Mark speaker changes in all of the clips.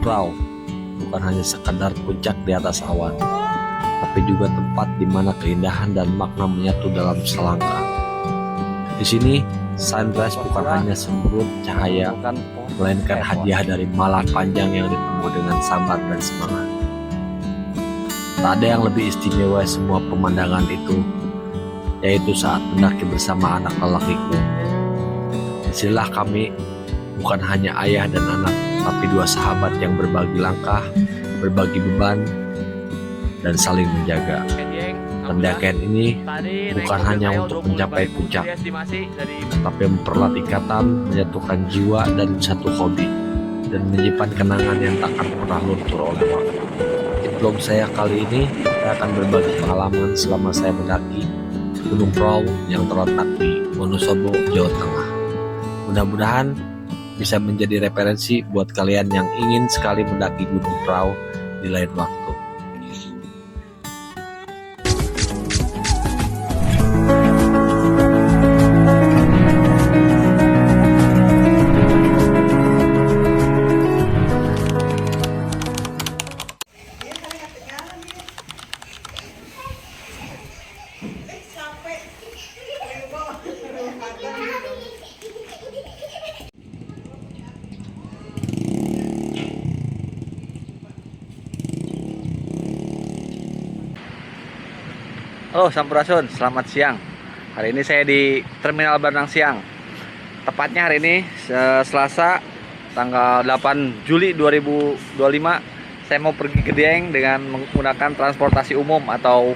Speaker 1: Prau bukan hanya sekadar puncak di atas awan, tapi juga tempat di mana keindahan dan makna menyatu dalam selangkah. Di sini, sunrise bukan hanya semburat cahaya, melainkan hadiah dari malam panjang yang dipenuhi dengan sabar dan semangat. Tak ada yang lebih istimewa semua pemandangan itu, yaitu saat mendaki bersama anak lelakiku. Disinilah kami bukan hanya ayah dan anak, tapi dua sahabat yang berbagi langkah, berbagi beban, dan saling menjaga. Pendakian ini bukan hanya untuk mencapai puncak, tapi memperlatih ikatan, menyatukan jiwa dan satu hobi, dan menyimpan kenangan yang takkan pernah luntur oleh waktu. Di vlog saya kali ini, saya akan berbagi pengalaman selama saya mendaki Gunung Prau yang terletak di Wonosobo, Jawa Tengah. Mudah-mudahan bisa menjadi referensi buat kalian yang ingin sekali mendaki Gunung Prau di lain waktu.
Speaker 2: Halo Sampurasun, selamat siang. Hari ini saya di Terminal Baranang Siang. Tepatnya hari ini Selasa tanggal 8 Juli 2025. Saya mau pergi ke Dieng dengan menggunakan transportasi umum atau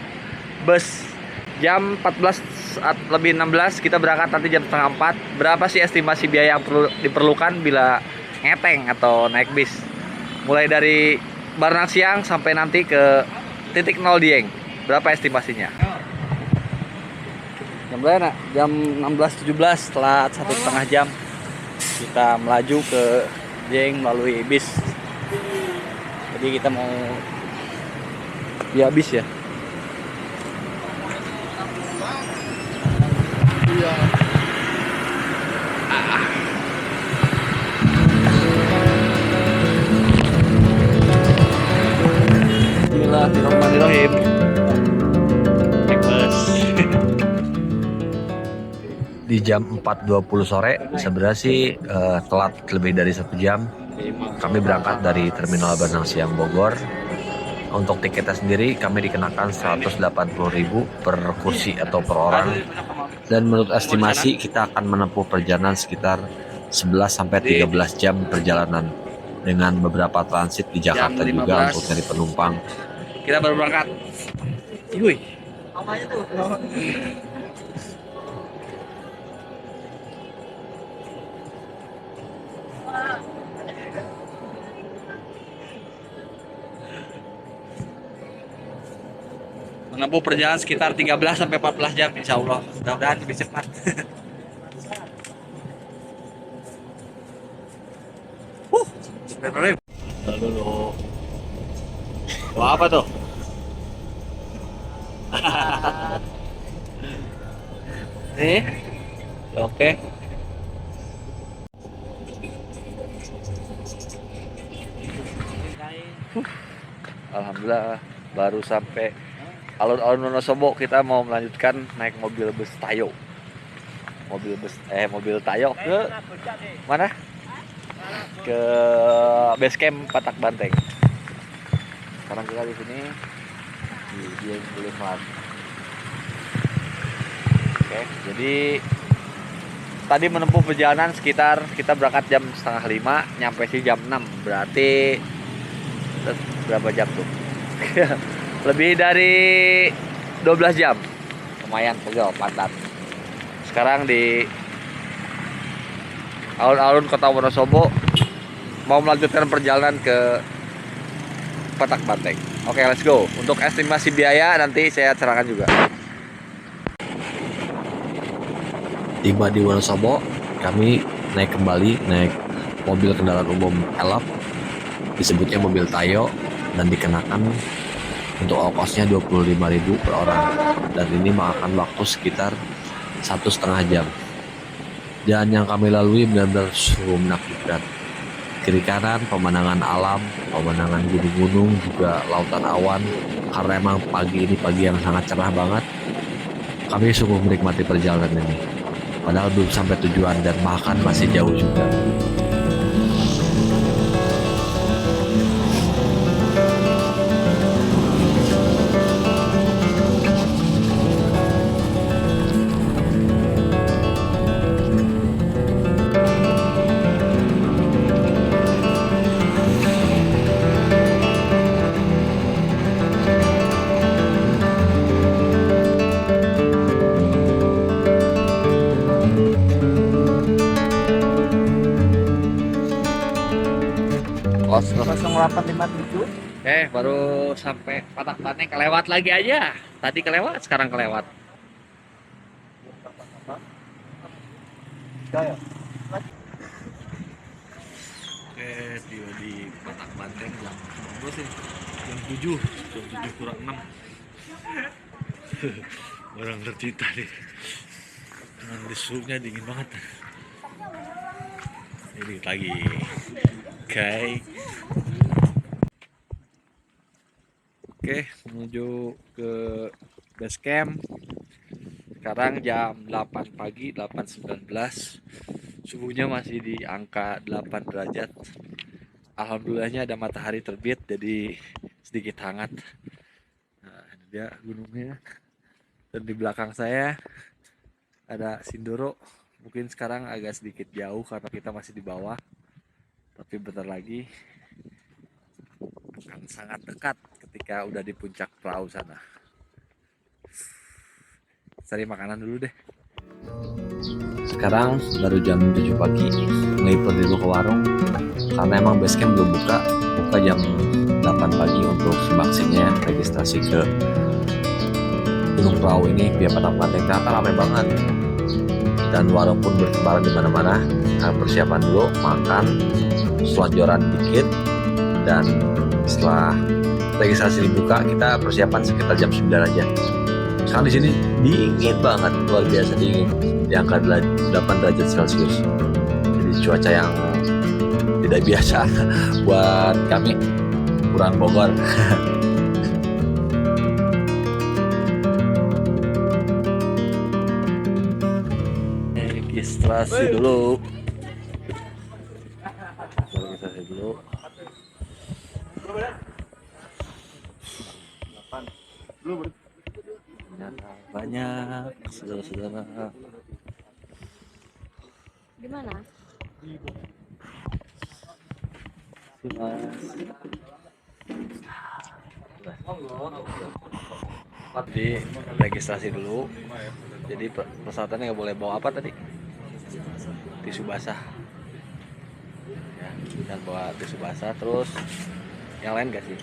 Speaker 2: bus. Jam 14:16 kita berangkat, nanti jam setengah 4. Berapa sih estimasi biaya yang perlu diperlukan bila ngeteng atau naik bis? Mulai dari Baranang Siang sampai nanti ke titik 0 Dieng. Berapa estimasinya? Jam berapa? Jam 16.17, setelah 1,5 jam kita melaju ke Dieng melalui bis. Jadi kita mau via bis ya. Iya. Bismillahirrahmanirrahim.
Speaker 1: Di jam 4.20 sore, sebenarnya sih telat lebih dari 1 jam. Kami berangkat dari Terminal Baranang Siang Bogor. Untuk tiketnya sendiri kami dikenakan 180.000 per kursi atau per orang. Dan menurut estimasi kita akan menempuh perjalanan sekitar 11-13 jam perjalanan, dengan beberapa transit di Jakarta juga untuk cari penumpang.
Speaker 2: Kita baru berangkat. Wih. Apanya tuh? Menempuh perjalanan sekitar 13-14 jam, insya Allah. Mudah-mudahan lebih cepat. Bismillahirrahmanirrahim. Dulu. Wah, apa tuh? Nih, oke. Alhamdulillah baru sampai alun-alun Wonosobo. Kita mau melanjutkan naik mobil bus Tayo. Mobil Tayo ke mana? Ke base camp Patak Banteng. Sekarang kita di sini di Dieng Boulevard. Oke, jadi tadi menempuh perjalanan sekitar, kita berangkat jam 4:30, nyampe sih jam 6. Berarti berapa jam tuh? Lebih dari 12 jam. Lumayan pegel, padat. Sekarang di alun-alun kota Wonosobo, mau melanjutkan perjalanan ke Patak Banteng. Oke, let's go. Untuk estimasi biaya nanti saya cerahkan juga.
Speaker 1: Tiba di Wonosobo, kami naik mobil kendaraan umum elf, disebutnya mobil Tayo, dan dikenakan untuk ongkosnya 25.000 per orang, dan ini memakan waktu sekitar 1,5 jam. Jalan yang kami lalui benar-benar sungguh menakjubkan. Kiri kanan pemandangan alam, pemandangan gunung-gunung, juga lautan awan. Karena emang pagi ini pagi yang sangat cerah banget, kami sungguh menikmati perjalanan ini. Padahal belum sampai tujuan dan bahkan masih jauh juga.
Speaker 2: Kos
Speaker 3: 0857.
Speaker 2: baru sampai Patak Banteng, kelewat lagi aja. Tadi kelewat, sekarang kelewat. Oke, tiba di Patak Banteng jam berapa sih? Jam 7 kurang 6. Orang tercinta nih. Dengan desuknya dingin banget. Ini lagi. Oke, menuju ke base camp. Sekarang jam 8 pagi, 8.19. Suhunya masih di angka 8 derajat. Alhamdulillahnya ada matahari terbit, jadi sedikit hangat. Nah, ini dia gunungnya. Dan di belakang saya ada Sindoro. Mungkin sekarang agak sedikit jauh karena kita masih di bawah. Tapi bentar lagi akan sangat dekat ketika udah di puncak perahu sana. Cari makanan dulu deh.
Speaker 1: Sekarang baru jam 7 pagi, ngelipur dulu ke warung karena emang base camp belum buka jam 8 pagi untuk vaksinnya registrasi ke Gunung Perahu ini via Patak Banteng. Ternyata ramai banget dan warung pun bertebaran di mana-mana. Nah, persiapan dulu makan, selonjoran dikit, dan setelah registrasi dibuka kita persiapan sekitar jam 9 aja. Sekarang di sini dingin banget, luar biasa dingin, di angka 8 derajat Celcius. Jadi cuaca yang tidak biasa buat kami kurang Bogor.
Speaker 2: Registrasi dulu. Ternyata banyak saudara-saudara.
Speaker 3: Di mana?
Speaker 2: Di registrasi dulu. Jadi persyaratannya nggak boleh bawa apa tadi? Tisu basah. Ya, dan bawa tisu basah. Terus yang lain gak sih?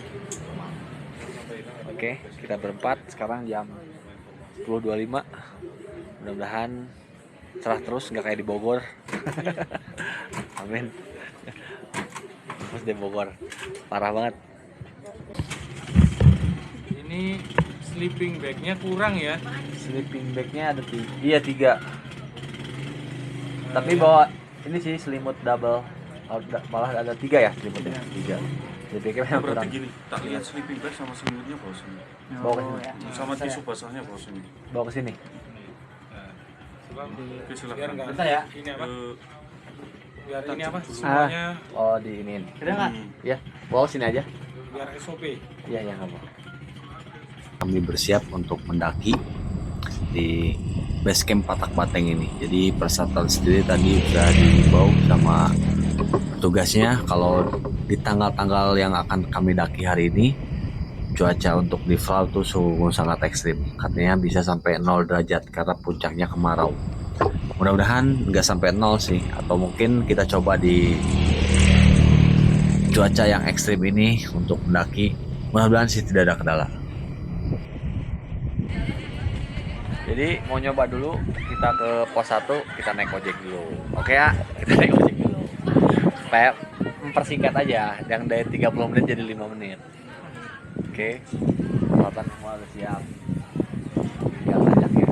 Speaker 2: Oke, kita berempat. Sekarang jam 10.25. Mudah-mudahan cerah terus, nggak kayak di Bogor. Amin. Terus di Bogor parah banget.
Speaker 4: Ini sleeping bagnya kurang ya.
Speaker 2: Sleeping bagnya ada tiga. Tapi bawa ini sih selimut double. Malah ada 3 ya selimutnya. 3. Jadi memang kurang.
Speaker 4: Berarti gini, tak lihat sleeping bag sama selimutnya bawa sini.
Speaker 2: Bawa ke sini.
Speaker 4: Sama tisu basahnya bawa sini.
Speaker 2: Bawa ke sini.
Speaker 4: Oke, silakan.
Speaker 3: Biar enggak
Speaker 2: Bentar ya.
Speaker 3: ini apa? Biar
Speaker 4: Tak
Speaker 3: ini apa?
Speaker 4: cek dulu.
Speaker 3: Semuanya
Speaker 2: Oh, di ini. Ya, bawa sini aja.
Speaker 3: biar SOP.
Speaker 2: Iya, ya nggak apa.
Speaker 1: Kami bersiap untuk mendaki di base camp Patak Banteng ini. Jadi persyaratan sendiri tadi sudah dihimbau sama petugasnya kalau di tanggal-tanggal yang akan kami daki hari ini cuaca untuk di Fral tuh sungguh sangat ekstrim. Katanya bisa sampai 0 derajat karena puncaknya kemarau. Mudah-mudahan nggak sampai 0 sih, atau mungkin kita coba di cuaca yang ekstrim ini untuk mendaki. Mudah-mudahan sih tidak ada kendala.
Speaker 2: Jadi mau nyoba dulu, kita ke pos 1, kita naik ojek dulu. Oke ya, kita naik ojek dulu. Supaya mempersingkat aja, yang dari 30 menit jadi 5 menit. Oke, peralatan semua udah siap. Tinggal ajaknya.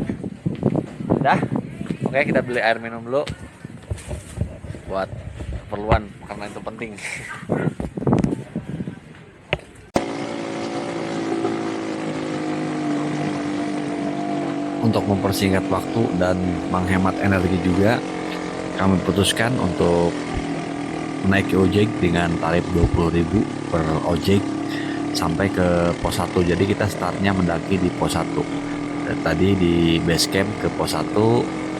Speaker 2: Udah, oke kita beli air minum dulu buat keperluan karena itu penting.
Speaker 1: Untuk mempersingkat waktu dan menghemat energi juga, kami putuskan untuk menaiki ojek dengan tarif 20.000 per ojek sampai ke pos 1. Jadi kita startnya mendaki di pos 1. Dan tadi di base camp ke pos 1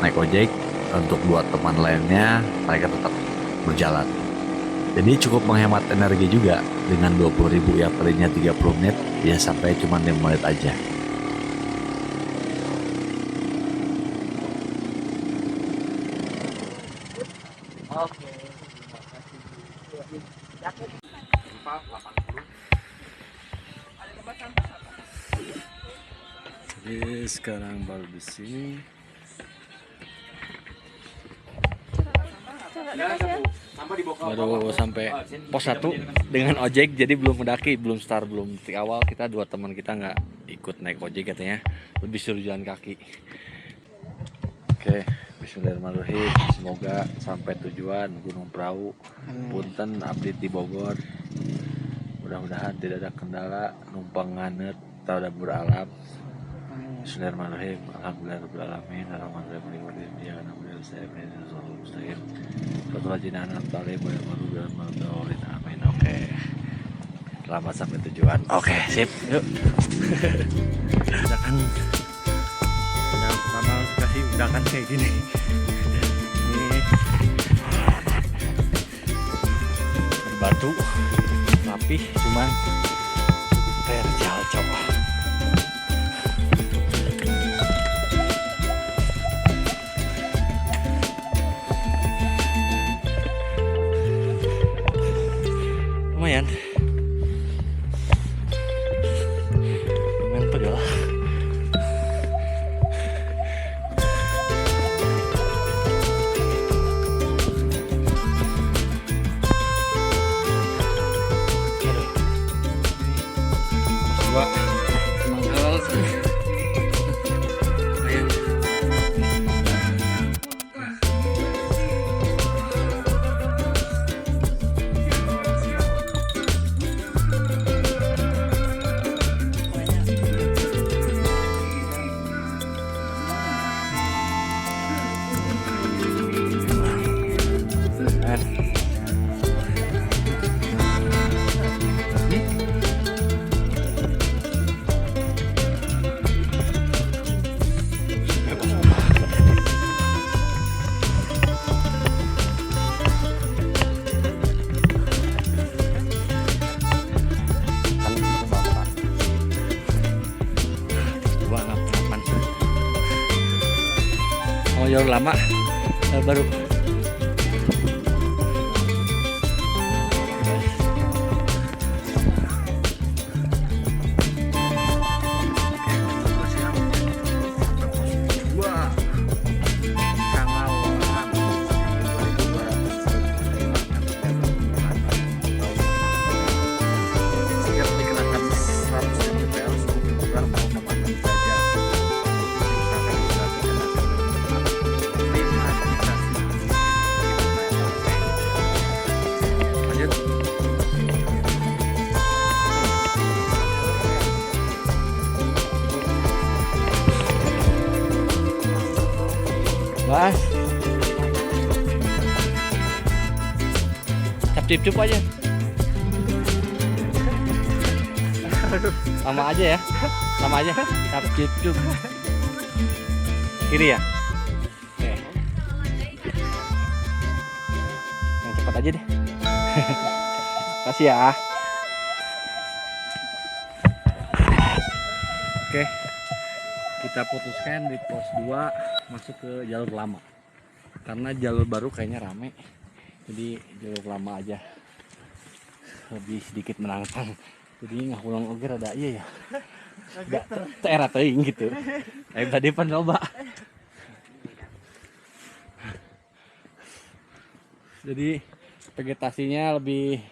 Speaker 1: naik ojek, untuk 2 teman lainnya mereka tetap berjalan. Jadi cukup menghemat energi juga dengan 20.000 ya, pernya 30 menit ya sampai cuma 5 menit aja. Jadi sekarang baru di sini.
Speaker 2: Baru sampai pos 1 dengan ojek, jadi belum mendaki, belum start, belum di awal. Kita 2 teman kita nggak ikut naik ojek katanya, lebih suruh jalan kaki. Oke, bismillahirrahmanirrahim. Semoga sampai tujuan Gunung Prau. Punten update di Bogor. Mudah-mudahan tidak ada kendala, numpang nganet, tak ada beralam. Bismillahirrahmanirrahim. Alhamdulillahirrahmanirrahim. Alhamdulillahirrahmanirrahim. Ya Alhamdulillah saya mustaqim. Betul jinana tali boleh malu dan maluin. Amin. Oke. Selamat sampai tujuan. Oke, sip. Yuk. Udah pertama kasih undangan kayak gini. Ini berbatu, rapih, cuman terjal coba. Lumayan pegel. Jauh lama baru Bas, cap-cip aja. Sama aja ya, sama aja. Cap-cip. Kiri ya. Oke. Yang cepat aja deh. Kasih ya. Oke. Kita putuskan di pos 2 masuk ke jalur lama karena jalur baru kayaknya rame, jadi jalur lama aja lebih sedikit menantang. Jadi nggak pulang oke ada iya ya nggak terat gitu tadi pan coba. Jadi vegetasinya lebih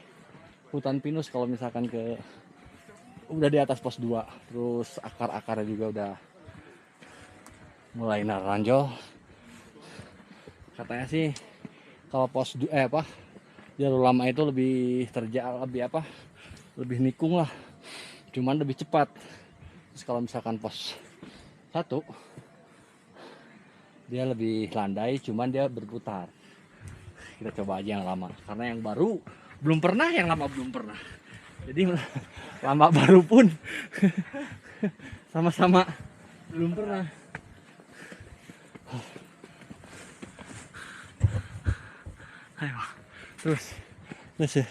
Speaker 2: hutan pinus kalau misalkan udah di atas pos 2, terus akar-akarnya juga udah mulai naranjol. Katanya sih kalau jalur lama itu lebih lebih apa, lebih nikung lah, cuman lebih cepat. Terus kalau misalkan pos 1 dia lebih landai, cuman dia berputar. Kita coba aja yang lama, karena yang baru belum pernah, yang lama belum pernah. Jadi lama baru pun sama-sama belum pernah. Ayo, terus ya.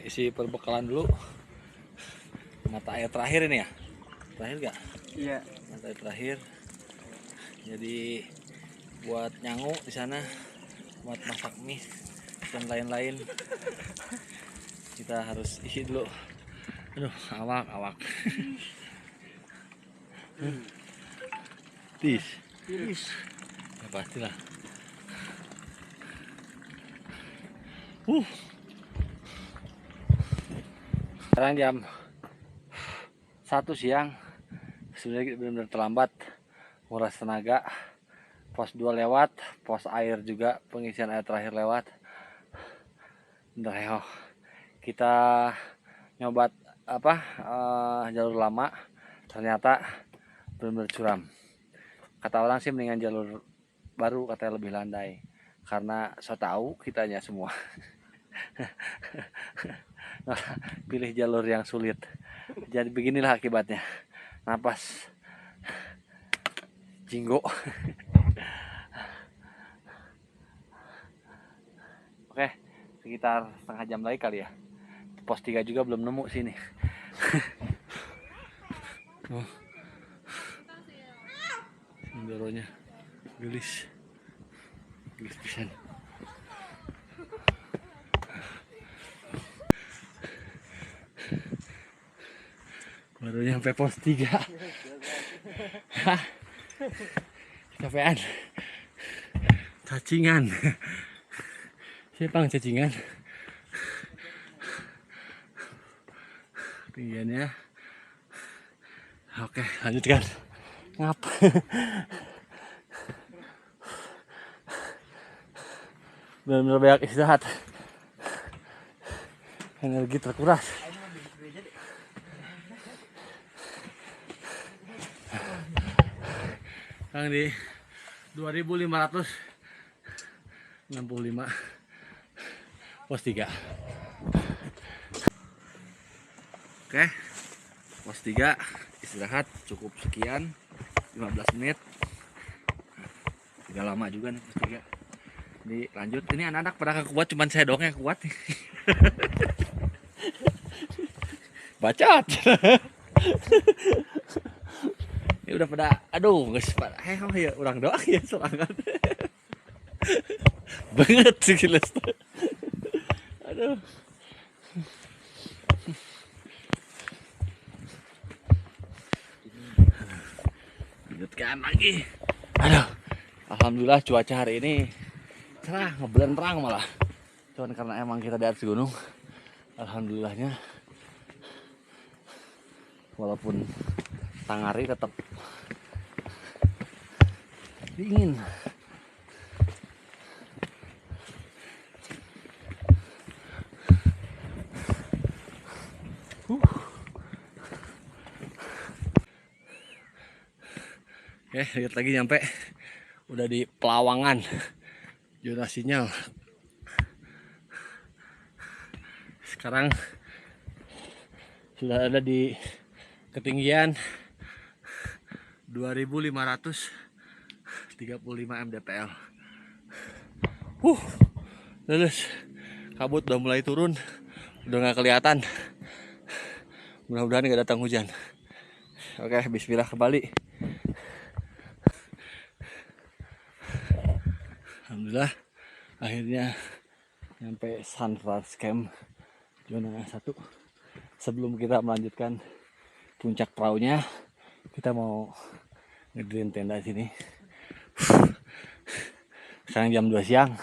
Speaker 2: Isi perbekalan dulu. Mata air terakhir ini ya, terakhir gak?
Speaker 3: Iya.
Speaker 2: Mata air terakhir. Jadi buat nyangu di sana, buat masak mie dan lain-lain. Kita harus isi dulu. Aduh, awak. Tis. Ya pastilah. Sekarang jam 1 siang. Sebenarnya benar-benar terlambat, nguras tenaga. Pos 2 lewat, pos air juga, pengisian air terakhir lewat. Bentar ya, kita nyoba jalur lama, ternyata benar-benar curam. Kata orang sih mendingan jalur baru, katanya lebih landai, karena so tahu kitanya semua. Pilih jalur yang sulit, jadi beginilah akibatnya. Napas jinggo. Oke, sekitar setengah jam lagi kali ya. Pos 3 juga belum nemu sini. Oh. Sendoronya gelis pisan. Baru nyampe pos 3. Capean. Cacingan. Siapa yang cacingan? Tinggiannya. Oke, lanjutkan. Ngap. Benar-benar banyak istirahat. Energi terkuras. Sekarang di 2565 pos 3. Oke, pos 3 istirahat cukup sekian, 15 menit. Tidak lama juga nih pos 3. Dilanjut, ini anak-anak pada kuat, cuman saya doang yang kuat. Bacot. Ini udah pada, aduh, guys, pada ya orang doang ya serangan. Banget sih gila. Aduh. Lanjutkan lagi. Aduh. Alhamdulillah cuaca hari ini cerah, ngebelerang malah. Cuman karena emang kita di atas gunung, alhamdulillahnya walaupun tangari tetap dingin. Oke, lihat lagi nyampe. Udah di Pelawangan. Zona sinyal. Sekarang sudah ada di ketinggian 2535 mdpl. Lulus. Kabut udah mulai turun. Udah nggak kelihatan. Mudah-mudahan nggak datang hujan. Oke, bismillah kembali. Alhamdulillah akhirnya nyampe Sunrise Camp zona 1. Sebelum kita melanjutkan puncak perahunya, kita mau ngedirin tenda sini. Sekarang jam 2 siang,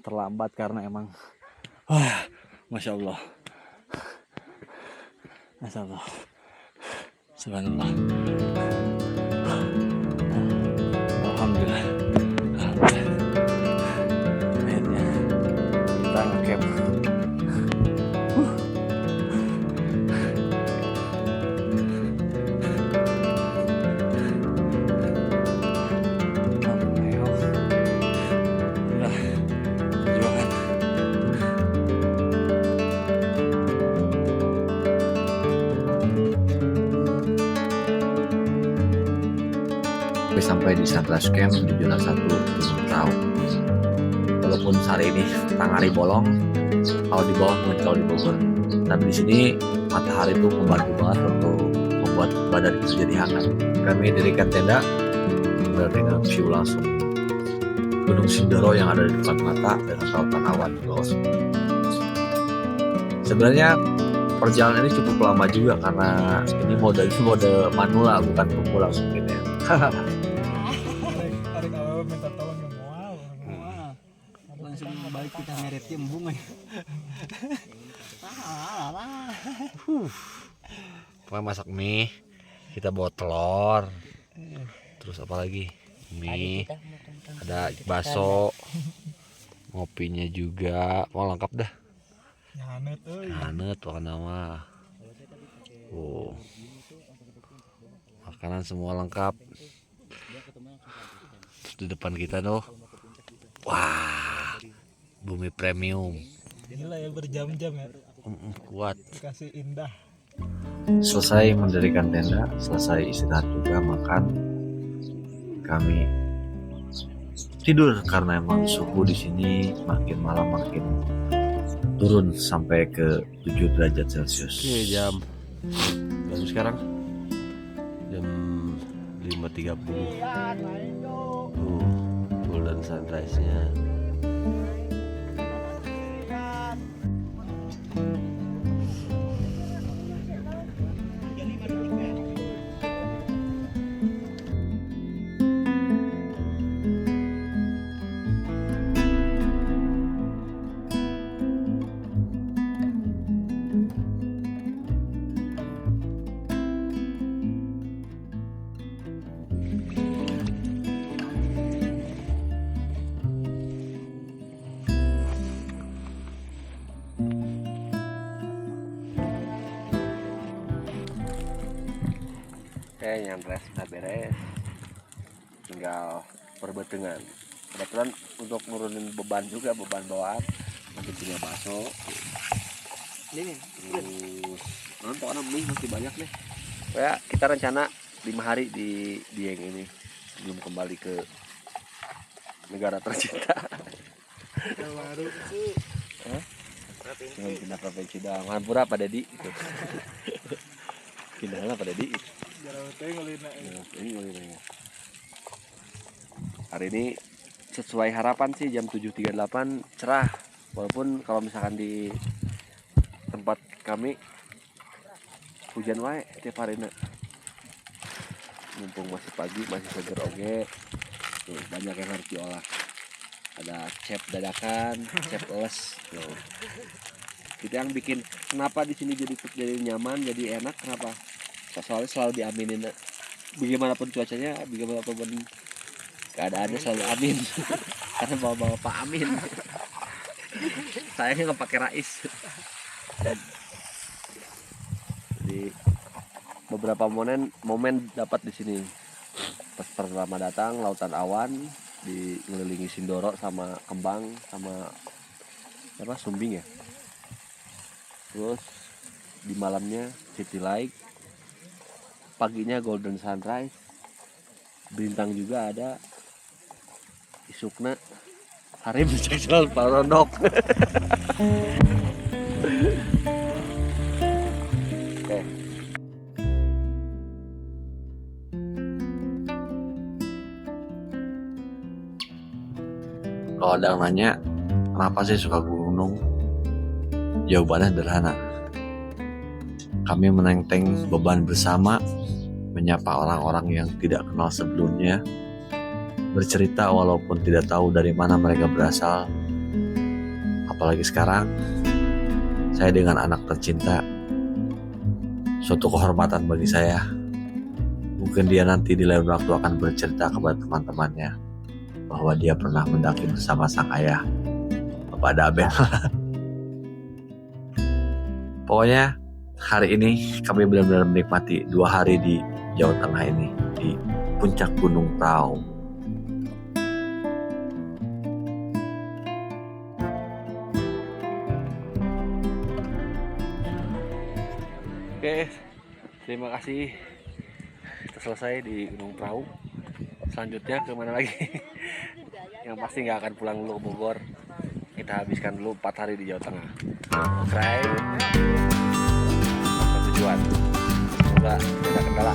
Speaker 2: terlambat karena emang Masya Allah Subhanallah. Alhamdulillah. Alhamdulillah. Akhirnya kita ngecamp. Ayo. Udah. Perjuangan.
Speaker 1: Sampai di Sunrise Camp di Zona 1 Gunung Prau. Walaupun hari ini tangari bolong, kalau di bawah mungkin kalau di bawah. Dan di sini matahari itu membantu banget untuk membuat badan kita jadi hangat. Kami dirikan tenda dengan view langsung Gunung Sindoro yang ada di depan mata dengan lautan awan di bawah. Sebenarnya perjalanan ini cukup lama juga karena ini mode manula bukan pemula mungkin ya.
Speaker 3: Tarik awal minta tolong yang mual.
Speaker 5: Langsung balik kita meret embung aja.
Speaker 2: Pokoknya masak mie, kita bawa telur, terus apa lagi? Mie, ada bakso, ngopinya juga, mau lengkap dah.
Speaker 3: Nyanet euy.
Speaker 2: Hanet makan nama. Makanan semua lengkap. Terus di depan kita tuh, wah, bumi premium,
Speaker 3: Gila ya berjam-jam ya.
Speaker 2: kuat.
Speaker 3: Dikasih indah.
Speaker 1: Selesai mendirikan tenda, selesai istirahat juga makan, kami tidur karena emang suhu di sini makin malam makin turun sampai ke 7 derajat Celcius.
Speaker 2: Oke, jam sekarang jam 5.30. Golden sunrise-nya. Oke, nyamres udah beres, tinggal perbetengan. Kebetulan untuk nurunin beban juga, beban bawaan nanti punya bakso. Ini nonton orang mie masih banyak nih. Ya, kita rencana 5 hari di Dieng ini sebelum kembali ke negara tercinta.
Speaker 3: Baru sih.
Speaker 2: Jangan pindah provinsi dah. Manpura pada di. Pindahlah pada di.
Speaker 3: Jarang teh ngelina.
Speaker 2: Ini hari ini sesuai harapan sih jam 7.38 cerah, walaupun kalau misalkan di tempat kami hujan wae tiap hari nak. Mumpung masih pagi masih seger oge. Tuh, banyak yang harus diolah. Ada cep dadakan, cep les. Tuh. Itu yang bikin kenapa di sini jadi nyaman, jadi enak kenapa? Soalnya selalu diaminin, bagaimanapun cuacanya, bagaimanapun keadaannya selalu amin. Karena bawa Pak Amin. Sayangnya nggak pakai rais. Jadi beberapa momen dapat di sini. Pas pertama datang lautan awan, dikelilingi Sindoro sama kembang sama apa sumbing ya. Terus di malamnya city light. Paginya golden sunrise, bintang juga ada, isukna harim seksual parodok. Oke.
Speaker 1: Kalau ada yang nanya kenapa sih suka gunung, jawabannya sederhana. Kami menenteng beban bersama, menyapa orang-orang yang tidak kenal sebelumnya, bercerita walaupun tidak tahu dari mana mereka berasal. Apalagi sekarang, saya dengan anak tercinta, suatu kehormatan bagi saya Mungkin dia nanti di lain waktu akan bercerita kepada teman-temannya bahwa dia pernah mendaki bersama sang ayah, Bapak Dabel. Pokoknya hari ini kami benar-benar menikmati 2 hari di Jawa Tengah ini, di puncak Gunung Prau.
Speaker 2: Oke, terima kasih. Kita selesai di Gunung Prau. Selanjutnya kemana lagi? Yang pasti nggak akan pulang dulu ke Bogor. Kita habiskan dulu 4 hari di Jawa Tengah. Oke, tujuan. Semoga tidak ada kendala.